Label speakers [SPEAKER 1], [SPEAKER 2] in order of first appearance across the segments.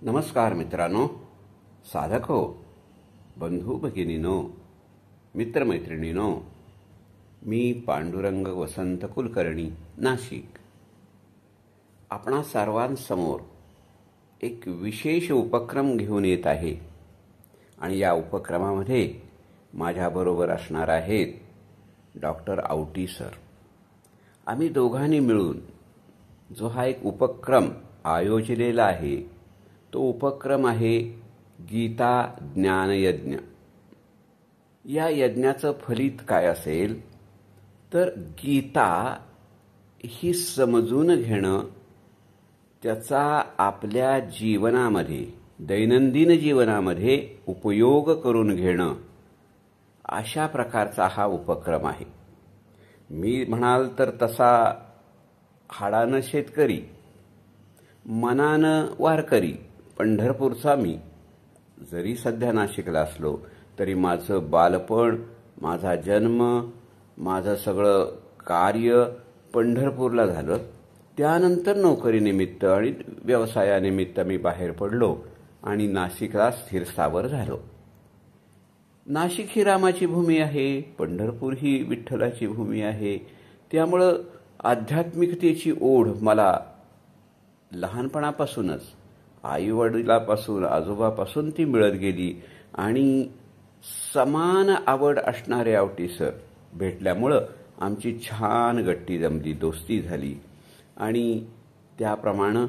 [SPEAKER 1] नमस्कार मित्रांनो, साधक हो, बंधू भगिनीनो, मित्रमैत्रिणीनो, मी पांडुरंग वसंत कुलकर्णी, नाशिक. आपणा सर्वांसमोर एक विशेष उपक्रम घेऊन येत आहे आणि या उपक्रमामध्ये माझ्याबरोबर असणार आहेत डॉक्टर आवटी सर. आम्ही दोघांनी मिळून जो हा एक उपक्रम आयोजलेला आहे तो उपक्रम आहे गीता ज्ञानयज्ञ. या यज्ञाचं फलित काय असेल तर गीता ही समजून घेणं, त्याचा आपल्या जीवनामध्ये, दैनंदिन जीवनामध्ये उपयोग करून घेणं, अशा प्रकारचा हा उपक्रम आहे. मी म्हणाल तर तसा हाडानं शेतकरी, मनानं वारकरी, पंढरपूरचा मी. जरी सध्या नाशिकला असलो तरी माझं बालपण, माझा जन्म, माझं सगळं कार्य पंढरपूरला झालं. त्यानंतर नोकरीनिमित्त आणि व्यवसायानिमित्त मी बाहेर पडलो आणि नाशिकला स्थिरस्थावर झालो. नाशिक ही रामाची भूमी आहे, पंढरपूर ही विठ्ठलाची भूमी आहे. त्यामुळं आध्यात्मिकतेची ओढ मला लहानपणापासूनच, आईवडिलापासून, आजोबापासून ती मिळत गेली आणि समान आवड असणारे आवटी सर भेटल्यामुळं आमची छान गट्टी जमली, दोस्ती झाली. आणि त्याप्रमाणे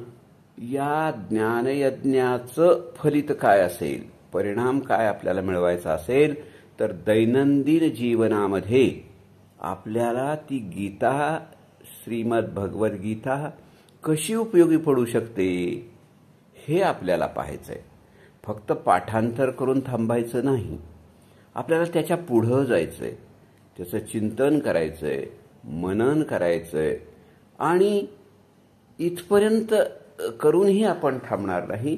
[SPEAKER 1] या ज्ञानयज्ञाचं फलित काय असेल, परिणाम काय आपल्याला मिळवायचा असेल तर दैनंदिन जीवनामध्ये आपल्याला ती गीता, श्रीमद भगवद्गीता कशी उपयोगी पडू शकते हे आपल्याला पाहायचंय. फक्त पाठांतर करून थांबायचं नाही, आपल्याला त्याच्या पुढं जायचंय, त्याचं चिंतन करायचंय, मनन करायचंय. आणि इथपर्यंत करूनही आपण थांबणार नाही,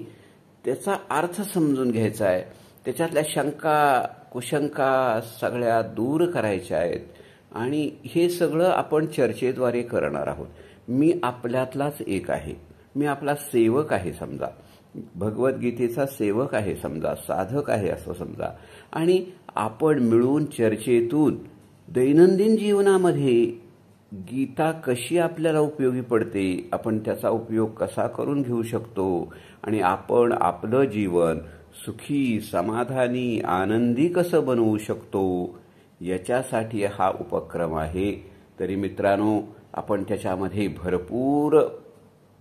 [SPEAKER 1] त्याचा अर्थ समजून घ्यायचा आहे, त्याच्यातल्या शंका कुशंका सगळ्या दूर करायच्या आहेत. आणि हे सगळं आपण चर्चेद्वारे करणार आहोत. मी आपल्यातलाच एक आहे, मी आपला सेवक आहे समजा, भगवद्गीतेचा सेवक आहे समजा, साधक आहे असं समजा. आणि आपण मिळून चर्चेतून दैनंदिन जीवनामध्ये गीता कशी आपल्याला उपयोगी पडते, आपण त्याचा उपयोग कसा करून घेऊ शकतो आणि आपण आपलं जीवन सुखी, समाधानी, आनंदी कसं बनवू शकतो, याच्यासाठी हा उपक्रम आहे. तरी मित्रांनो, आपण त्याच्यामध्ये भरपूर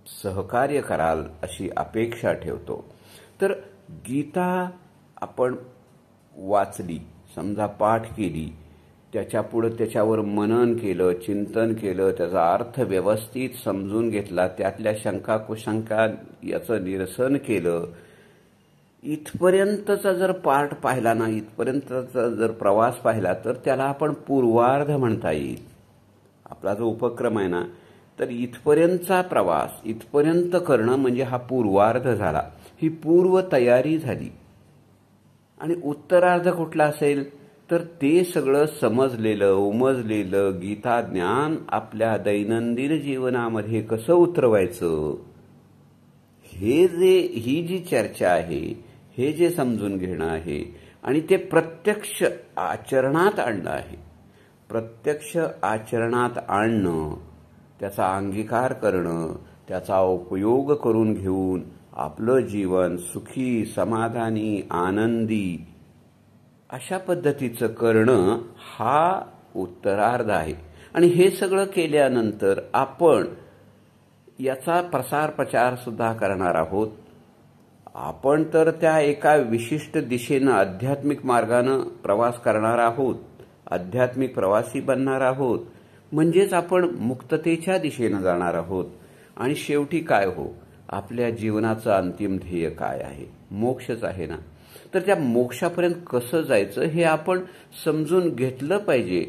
[SPEAKER 1] सहकार्य कराल अशी अपेक्षा ठेवतो. तर गीता आपण वाचली, समजा पाठ केली, त्याच्यापुढं त्याच्यावर मनन केलं, चिंतन केलं, त्याचा अर्थ व्यवस्थित समजून घेतला, त्यातल्या शंका कुशंका याचं निरसन केलं, इथपर्यंतचा जर पार्ट पाहिला ना, इथपर्यंतचा जर प्रवास पाहिला तर त्याला आपण पूर्वार्ध म्हणता येईल. आपला जो उपक्रम आहे ना, तर इथपर्यंतचा प्रवास, इथपर्यंत करणं म्हणजे हा पूर्वार्ध झाला, ही पूर्व तयारी झाली. आणि उत्तरार्ध कुठला असेल तर ते सगळं समजलेलं, उमजलेलं गीता ज्ञान आपल्या दैनंदिन जीवनामध्ये कसं उतरवायचं, ही जी चर्चा आहे, हे जे समजून घेणं आहे आणि ते प्रत्यक्ष आचरणात आणणं आहे. प्रत्यक्ष आचरणात आणणं, त्याचा अंगीकार करणं, त्याचा उपयोग करून घेऊन आपलं जीवन सुखी, समाधानी, आनंदी अशा पद्धतीचं करणं हा उत्तरार्ध आहे. आणि हे सगळं केल्यानंतर आपण याचा प्रसार प्रचार सुद्धा करणार आहोत. आपण तर त्या एका विशिष्ट दिशेनं, आध्यात्मिक मार्गानं प्रवास करणार आहोत, आध्यात्मिक प्रवासी बनणार आहोत. म्हणजेच आपण मुक्ततेच्या दिशेनं जाणार आहोत. आणि शेवटी काय हो, आपल्या जीवनाचं अंतिम ध्येय काय आहे, मोक्षच आहे ना. तर त्या मोक्षापर्यंत कसं जायचं हे आपण समजून घेतलं पाहिजे,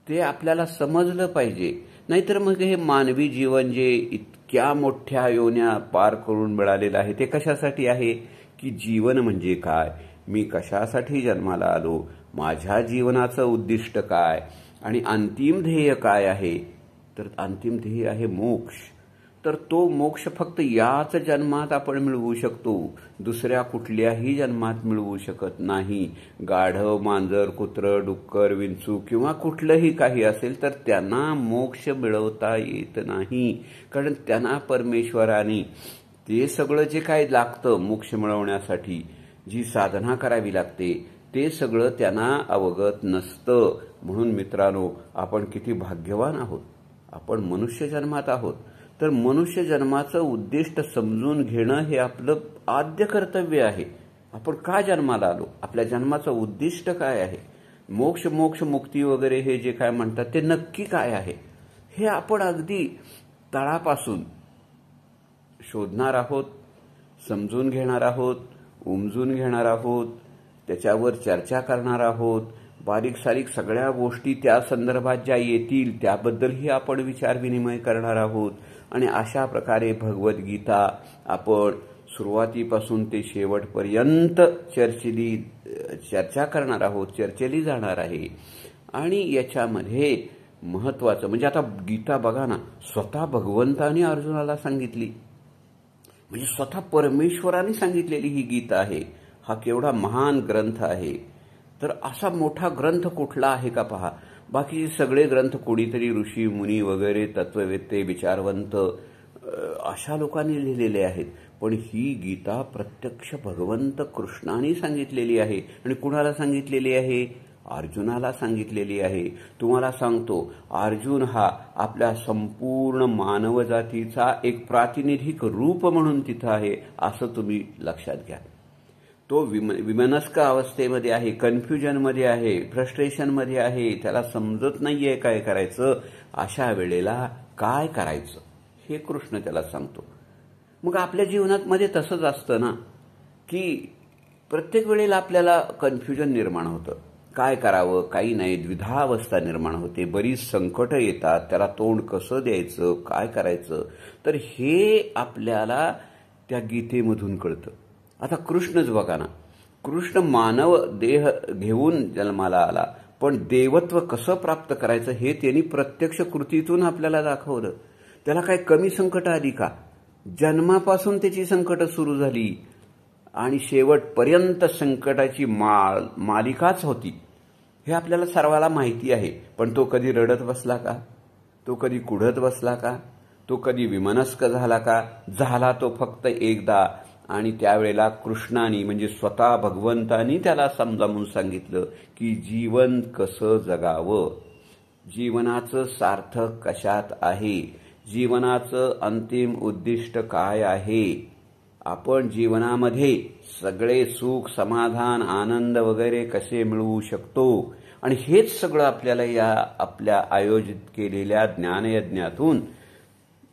[SPEAKER 1] ते आपल्याला समजलं पाहिजे. नाहीतर मग हे मानवी जीवन जे इतक्या मोठ्या योन्या पार करून मिळालेलं आहे ते कशासाठी आहे, की जीवन म्हणजे काय, मी कशासाठी जन्माला आलो, माझ्या जीवनाचं उद्दिष्ट काय आणि अंतिम ध्येय काय आहे. तर अंतिम ध्येय आहे मोक्ष. तर तो मोक्ष फक्त याच जन्मात आपण मिळवू शकतो, दुसऱ्या कुठल्याही जन्मात मिळवू शकत नाही. गाढव, मांजर, कुत्रं, डुक्कर, विंचू किंवा कुठलंही काही असेल तर त्यांना मोक्ष मिळवता येत नाही, कारण त्यांना परमेश्वराने ते सगळं जे काय लागतं मोक्ष मिळवण्यासाठी, जी साधना करावी लागते, ते सगळं त्यांना अवगत नसतं. म्हणून मित्रांनो, आपण किती भाग्यवान आहोत. आपण मनुष्य जन्मात आहोत, तर मनुष्य जन्माचं उद्दिष्ट समजून घेणं हे आपलं आद्य कर्तव्य आहे. आपण का जन्माला आलो, आपल्या जन्माचं उद्दिष्ट काय आहे, मोक्ष मोक्ष मुक्ती वगैरे हे जे काय म्हणतात ते नक्की काय आहे, हे आपण अगदी तळापासून शोधणार आहोत, समजून घेणार आहोत, उमजून घेणार आहोत, त्याच्यावर चर्चा करणार आहोत. बारीक सारीक सगळ्या गोष्टी त्या संदर्भात ज्या येतील त्याबद्दलही आपण विचारविनिमय करणार आहोत. आणि अशा प्रकारे भगवद्गीता आपण सुरुवातीपासून ते शेवटपर्यंत चर्चा करणार आहोत, चर्चेली जाणार आहे. आणि याच्यामध्ये महत्वाचं म्हणजे आता गीता बघा ना, स्वतः भगवंताने अर्जुनाला सांगितली, म्हणजे स्वतः परमेश्वराने सांगितलेली ही गीता आहे. हा केवढा महान ग्रंथ आहे. तर असा मोठा ग्रंथ कुठला आहे का पहा. बाकी सगळे ग्रंथ कोणीतरी ऋषी मुनी वगैरे तत्ववेत्ते विचारवंत अशा लोकांनी लिहिलेले आहेत, पण ही गीता प्रत्यक्ष भगवंत कृष्णाने सांगितलेली आहे. आणि कुणाला सांगितलेली आहे, अर्जुनाला सांगितलेली आहे. तुम्हाला सांगतो, अर्जुन हा आपल्या संपूर्ण मानव जातीचा एक प्रातिनिधिक रूप म्हणून तिथं आहे, असं तुम्ही लक्षात घ्या. तो विमनस्क अवस्थेमध्ये आहे, कन्फ्युजनमध्ये आहे, फ्रस्ट्रेशनमध्ये आहे, त्याला समजत नाहीये काय करायचं. अशा वेळेला काय करायचं हे कृष्ण त्याला सांगतो. मग आपल्या जीवनामध्ये तसंच असतं ना, की प्रत्येक वेळेला आपल्याला कन्फ्युजन निर्माण होतं, काय करावं काही नाही, द्विधावस्था निर्माण होते, बरीच संकटं येतात, त्याला तोंड कसं द्यायचं, काय करायचं. तर हे आपल्याला त्या गीतेमधून कळतं. आता कृष्णच बघा ना, कृष्ण मानव देह घेऊन जन्माला आला, पण देवत्व कसं प्राप्त करायचं हे त्यांनी प्रत्यक्ष कृतीतून आपल्याला दाखवलं. त्याला काय कमी संकट आली का, जन्मापासून त्याची संकट सुरू झाली आणि शेवटपर्यंत संकटाची मालिकाच होती. हे आपल्याला सर्वाला माहिती आहे. पण तो कधी रडत बसला का, तो कधी कुढत बसला का, तो कधी विमनस्क झाला का, झाला तो फक्त एकदा. आणि त्यावेळेला कृष्णाने म्हणजे स्वतः भगवंतानी त्याला समजावून सांगितलं की जीवन कसं जगावं, जीवनाचं सार्थक कशात आहे, जीवनाचं अंतिम उद्दिष्ट काय आहे, आपण जीवनामध्ये सगळे सुख समाधान आनंद वगैरे कसे मिळवू शकतो. आणि हेच सगळं आपल्याला या आपल्या आयोजित केलेल्या ज्ञानयज्ञातून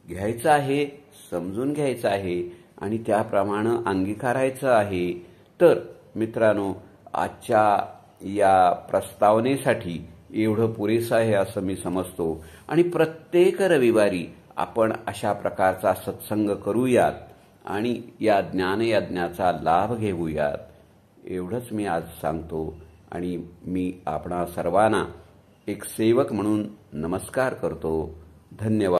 [SPEAKER 1] घ्यायचं आहे, समजून घ्यायचं आहे आणि त्याप्रमाणे अंगीकारायचं आहे. तर मित्रांनो, आजच्या या प्रस्तावनेसाठी एवढं पुरेसं आहे असं मी समजतो. आणि प्रत्येक रविवारी आपण अशा प्रकारचा सत्संग करूयात आणि या ज्ञानयज्ञाचा लाभ घेऊयात, एवढंच मी आज सांगतो. आणि मी आपणा सर्वांना एक सेवक म्हणून नमस्कार करतो. धन्यवाद.